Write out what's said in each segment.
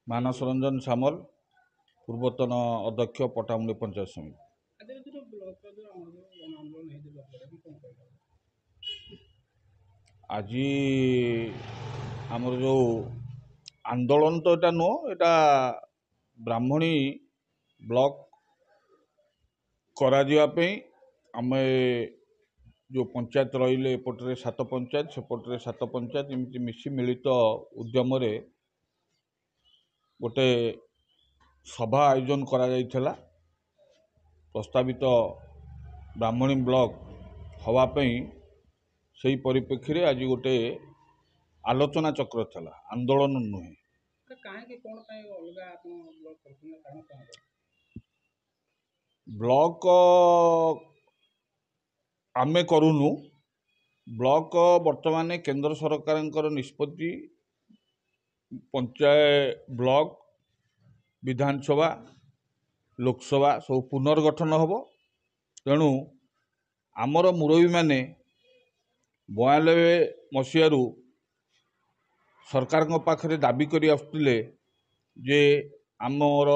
ମାନସ ରଞ୍ଜନ ସାମଲ, ପୂର୍ବତନ ଅଧ୍ୟକ୍ଷ ପଟାମୁଣ୍ଡି ପଞ୍ଚାୟତ ସମିତି। আজি ଆମର ଯେଉଁ ଆନ୍ଦୋଳନ ତ এটা ନୁହଁ, এটা ବ୍ରାହ୍ମଣୀ ବ୍ଲକ କରାଯିବା ପାଇଁ ଆମେ ଯେଉଁ ପଞ୍ଚାୟତ ରହିଲେ ଏପଟରେ 7 ପଞ୍ଚାୟତ, ସେପଟରେ 7 ପଞ୍ଚାୟତ, ଏମିତି ମିଶି ମିଳିତ ଉଦ୍ୟମରେ ଗୋଟେ ସଭା ଆୟୋଜନ କରାଯାଇଥିଲା। ପ୍ରସ୍ତାବିତ ବ୍ରାହ୍ମଣୀ ବ୍ଲକ ହେବା ପାଇଁ ସେହି ପରିପ୍ରେକ୍ଷୀରେ ଆଜି ଗୋଟେ ଆଲୋଚନା ଚକ୍ର ଥିଲା, ଆନ୍ଦୋଳନ ନୁହେଁ। ବ୍ଲକ ଆମେ କରୁନୁ, ବ୍ଲକ ବର୍ତ୍ତମାନ କେନ୍ଦ୍ର ସରକାରଙ୍କର ନିଷ୍ପତ୍ତି, ପଞ୍ଚାୟତ ବ୍ଲକ विधानसभा लोकसभा सब पुनर्गठन हम। तेणु आमर मुरबी मैंने 92 मसीह सरकार पाखे दाबी कर आसुले जे आमर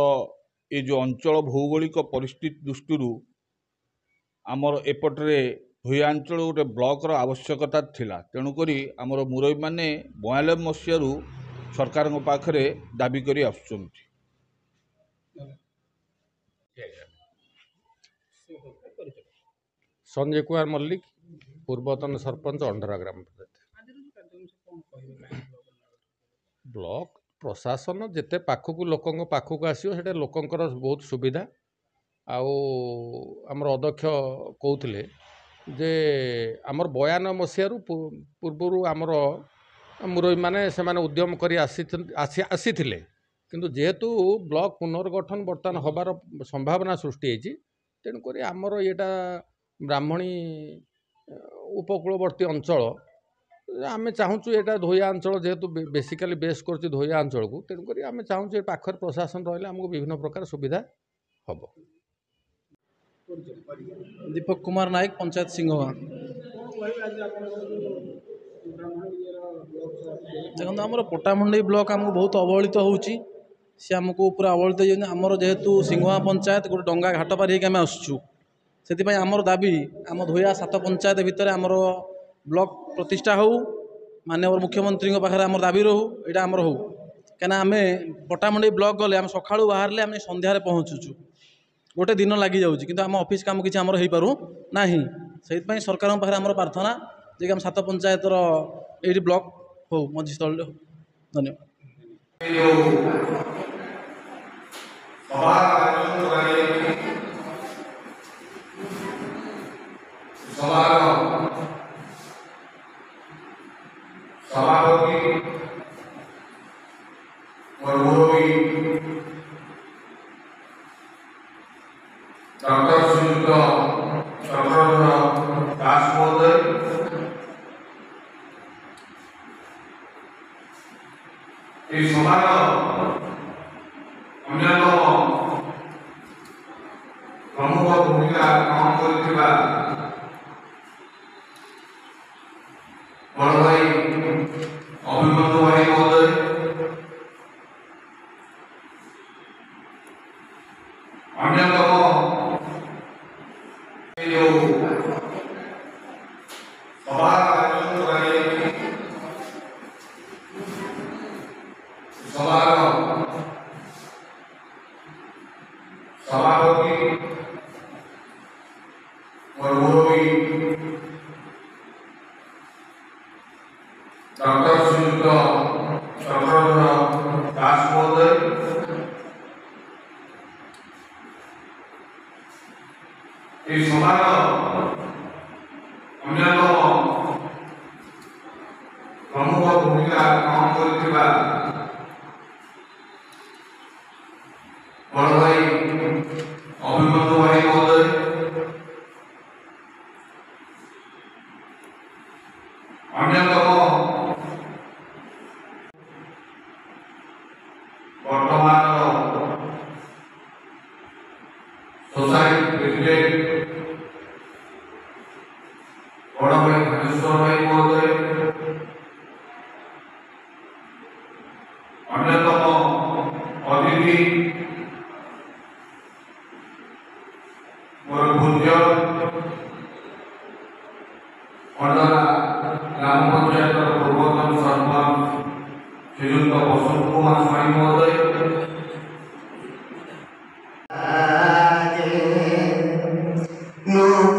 ये जो अंचल भौगोलिक परिस्थिति दृष्टि आमर एपटे भूया अंचल गोटे ब्लॉकर आवश्यकता थिला। तेणुक आमर मुरबी मैंने 92 मसीह सरकार पाखे दाबी कर आसुचंती। संजय कुमार मल्लिक, पूर्वतन सरपंच अंडरा ग्राम पंचायत। ब्लॉक प्रशासन जिते पाखक लोकों पाखक आसो से लोकंर बहुत सुविधा। आमर अध्यक्ष कहते जे आमर 92 मसीह पूर्वर आमर मुरबी मैंने से उद्यम कर आसी किंतु जेहेतु ब्लॉक पुनर्गठन बर्तमान हबार संभावना सृष्टि होती, तेणुक आमर येटा ब्राह्मणी उपकूलवर्ती अंचल आम चाहूँ यहाँ धोया अंचल जेहेतु बेसिकाली बेस कर धोया अंचल को, तेणुक आम चाहूँ पाखर प्रशासन रहा आमको विभिन्न प्रकार सुविधा हम। दीपक कुमार नायक, पंचायत सिंहवा। देखो आमर पटामुंडी ब्लॉक आमको बहुत अवहेलित होउची, सी आमको पूरा अवहेलित आमर जेहेतु सिंहवा पंचायत गोटे डंगा घाट पार होकर आम आसुचु, से आमर दाबी आम धोया 7 पंचायत भितर आमर ब्लॉक प्रतिष्ठा हो, माननीय मुख्यमंत्री पाखे आमर दाबी रहू, यहाँ आमर हो कहीं आम पटामुंडी ब्लॉक गले आम सका बाहर सन्धार पहुँचुचु, गोटे दिन लगी जाऊँगी किंतु आम ऑफिस काम किसी आमर हो पारू ना। से सरकार पाखे आमर प्रार्थना जे कि आम 7 पंचायतर ये ब्लॉक हो मझी स्थल। धन्यवाद। प्रमुख भूमिका ग्रहण कर बड़ भाई अभिमन्यु भाई महोदय, अन्यतम जो सभा आयोजन सभापति और मुरबी डॉक्टर श्रीयुक्त चक्रधर दास महोदय, इस सभार अन्यतम प्रमुख भूमिका ग्रहण कर बड़ भाई अभिमन्यु भाई महोदय, अन्यतम वर्तमान सोसाइटी प्रेसिडेंट बड़ भाई धनेश्वर भाई महोदय, अन्यतम अतिथि मोर पूज्य खंडरा ग्राम पंचायत पूर्वतन सरपंच श्रीयुक्त बसंत कुमार स्वाई महोदय, No